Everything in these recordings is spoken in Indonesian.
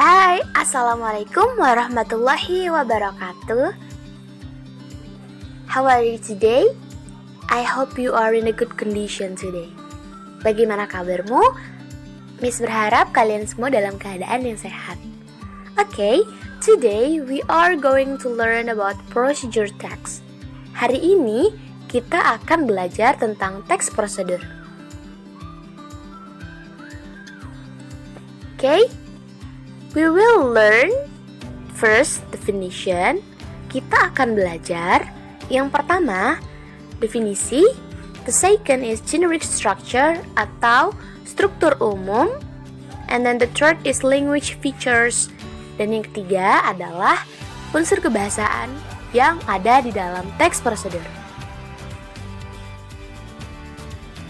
Hai, Assalamualaikum warahmatullahi wabarakatuh. How are you today? I hope you are in a good condition today. Bagaimana kabarmu? Miss berharap kalian semua dalam keadaan yang sehat. Okay, today we are going to learn about procedure text. Hari ini kita akan belajar tentang teks prosedur. Okay, we will learn first definition. Kita akan belajar yang pertama definisi, the second is generic structure atau struktur umum, and then the third is language features, dan yang ketiga adalah unsur kebahasaan yang ada di dalam teks prosedur.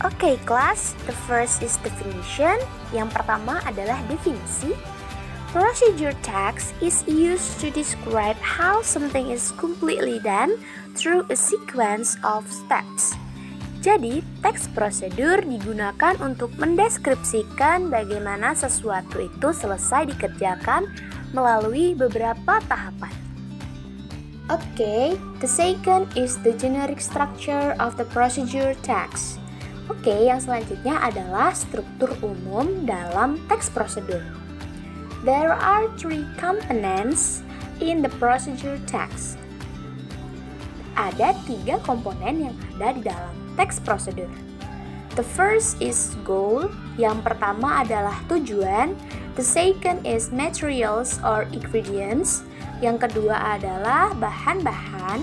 Okay, class, the first is definition. Yang pertama adalah definisi. Procedure text is used to describe how something is completely done through a sequence of steps. Jadi, teks prosedur digunakan untuk mendeskripsikan bagaimana sesuatu itu selesai dikerjakan melalui beberapa tahapan. Okay, the second is the generic structure of the procedure text. Oke, yang selanjutnya adalah struktur umum dalam teks prosedur. There are three components in the procedure text. Ada 3 komponen yang ada di dalam teks prosedur. The first is goal, yang pertama adalah tujuan. The second is materials or ingredients, yang kedua adalah bahan-bahan.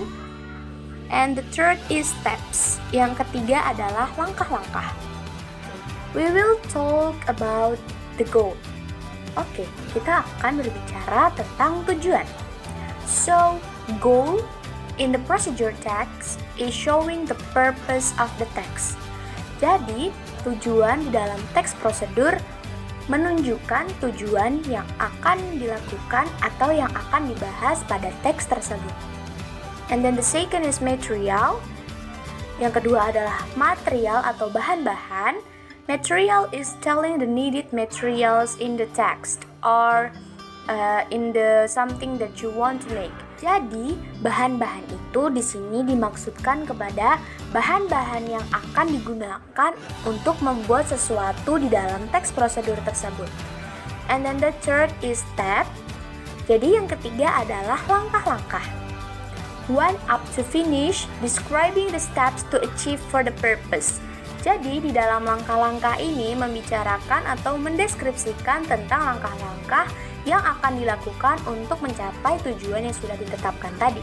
And the third is steps, yang ketiga adalah langkah-langkah. We will talk about the goal. Oke, kita akan berbicara tentang tujuan. So, goal in the procedure text is showing the purpose of the text. Jadi, tujuan di dalam teks prosedur menunjukkan tujuan yang akan dilakukan atau yang akan dibahas pada teks tersebut. And then the second is material. Yang kedua adalah material atau bahan-bahan. Material is telling the needed materials in the text or in the something that you want to make. Jadi, bahan-bahan itu di sini dimaksudkan kepada bahan-bahan yang akan digunakan untuk membuat sesuatu di dalam teks prosedur tersebut. And then the third is step. Jadi, yang ketiga adalah langkah-langkah. One up to finish, describing the steps to achieve for the purpose. Jadi, di dalam langkah-langkah ini membicarakan atau mendeskripsikan tentang langkah-langkah yang akan dilakukan untuk mencapai tujuan yang sudah ditetapkan tadi.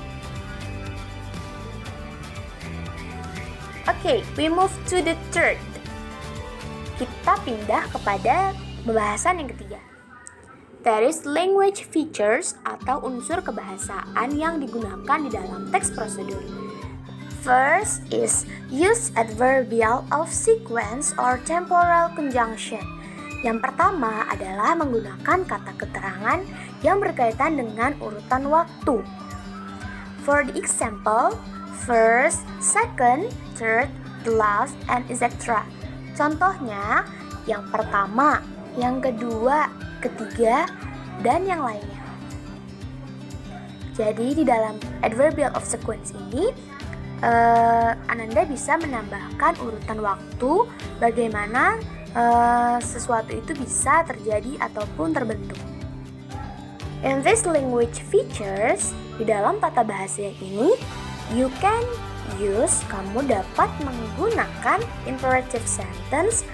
Okay, we move to the third. Kita pindah kepada pembahasan yang ketiga. There is language features atau unsur kebahasaan yang digunakan di dalam teks prosedur. First is use adverbial of sequence or temporal conjunction. Yang pertama adalah menggunakan kata keterangan yang berkaitan dengan urutan waktu. For the example, first, second, third, the last, and etc. Contohnya, yang pertama, yang kedua, ketiga, dan yang lainnya. Jadi di dalam adverbial of sequence ini Ananda bisa menambahkan urutan waktu bagaimana sesuatu itu bisa terjadi ataupun terbentuk. In this language features, di dalam tata bahasa yang ini, you can use, kamu dapat menggunakan imperative sentence.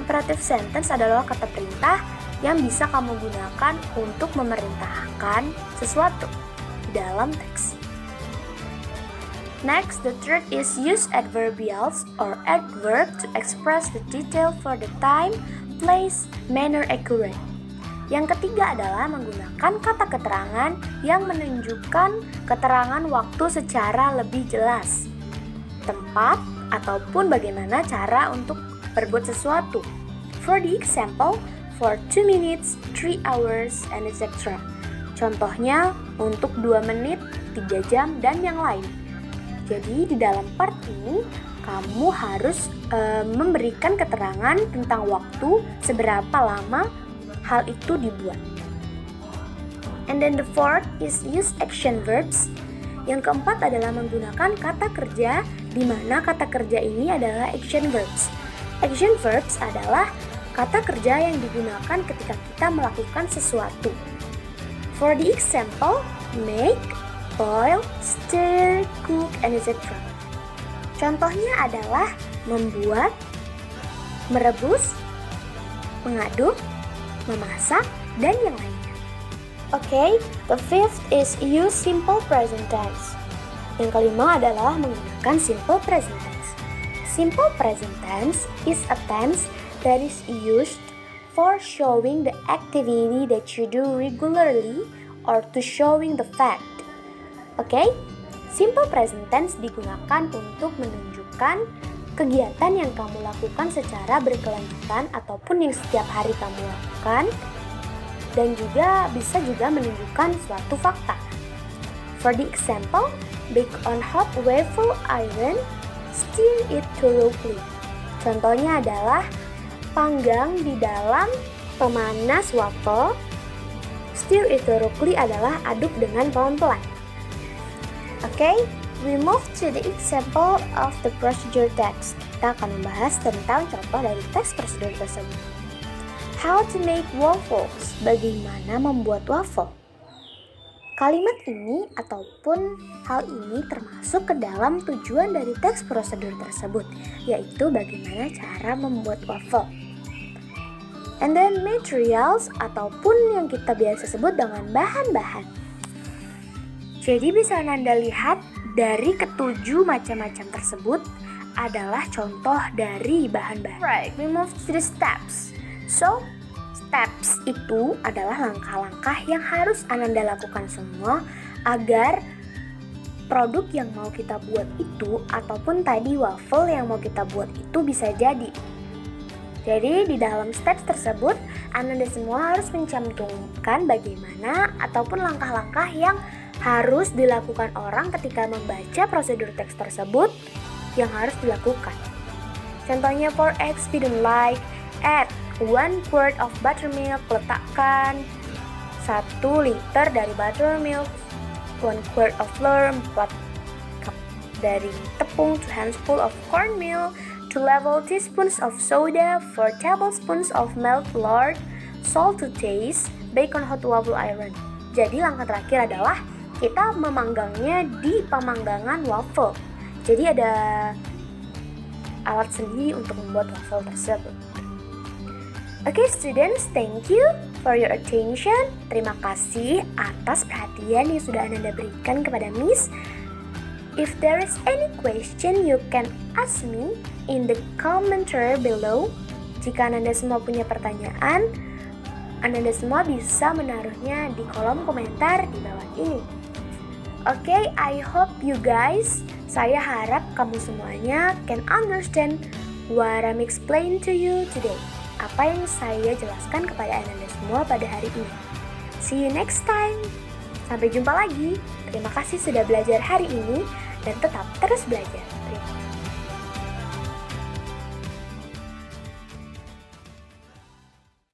Imperative sentence adalah kata perintah yang bisa kamu gunakan untuk memerintahkan sesuatu di dalam teks. Next, the third is use adverbials or adverb to express the detail for the time, place, manner accurate. Yang ketiga adalah menggunakan kata keterangan yang menunjukkan keterangan waktu secara lebih jelas, tempat, ataupun bagaimana cara untuk berbuat sesuatu. For the example, for 2 minutes, 3 hours, and etc. Contohnya untuk 2 menit, 3 jam, dan yang lain. Jadi di dalam part ini kamu harus memberikan keterangan tentang waktu seberapa lama hal itu dibuat. And then the fourth is use action verbs. Yang keempat adalah menggunakan kata kerja, di mana kata kerja ini adalah action verbs. Action verbs adalah kata kerja yang digunakan ketika kita melakukan sesuatu. For the example, make, boil, stir, cook, and etc. Contohnya adalah membuat, merebus, mengaduk, memasak, dan yang lainnya. Okay, the fifth is use simple present tense. Yang kelima adalah menggunakan simple present tense. Simple present tense is a tense that is used for showing the activity that you do regularly or to showing the fact. Okay, simple present tense digunakan untuk menunjukkan kegiatan yang kamu lakukan secara berkelanjutan ataupun yang setiap hari kamu lakukan, dan juga bisa juga menunjukkan suatu fakta. For the example, bake on hot waffle iron, stir it thoroughly. Contohnya adalah panggang di dalam pemanas waffle. Stir it thoroughly adalah aduk dengan pelan-pelan. Okay, we move to the example of the procedure text. Kita akan membahas tentang contoh dari teks prosedur tersebut. How to make waffles. Bagaimana membuat waffle? Kalimat ini ataupun hal ini termasuk ke dalam tujuan dari teks prosedur tersebut, yaitu bagaimana cara membuat waffle. And then materials ataupun yang kita biasa sebut dengan bahan-bahan. Jadi bisa Anda lihat dari ketujuh macam-macam tersebut adalah contoh dari bahan-bahan. Right, we move to the steps. So, steps itu adalah langkah-langkah yang harus Ananda lakukan semua agar produk yang mau kita buat itu ataupun tadi waffle yang mau kita buat itu bisa jadi. Jadi di dalam steps tersebut Ananda semua harus mencantumkan bagaimana ataupun langkah-langkah yang harus dilakukan orang ketika membaca prosedur teks tersebut yang harus dilakukan. Contohnya for eggs we don't like, add 1 quart of buttermilk, letakkan 1 liter dari buttermilk, 1 quart of flour, 4 cup dari tepung, 2 handful of cornmeal, 2 level teaspoons of soda, 4 tablespoons of milk lard, salt to taste, bake on hot waffle iron. Jadi langkah terakhir adalah kita memanggangnya di pemanggangan waffle. Jadi ada alat sendiri untuk membuat waffle tersebut. Okay students, thank you for your attention. Terima kasih atas perhatian yang sudah Anda berikan kepada Miss. If there is any question, you can ask me in the commentary below. Jika Anda semua punya pertanyaan, Anda semua bisa menaruhnya di kolom komentar di bawah ini. Okay, I hope you guys, saya harap kamu semuanya can understand what I'm explaining to you today. Apa yang saya jelaskan kepada Anda semua pada hari ini. See you next time. Sampai jumpa lagi. Terima kasih sudah belajar hari ini dan tetap terus belajar. Terima kasih.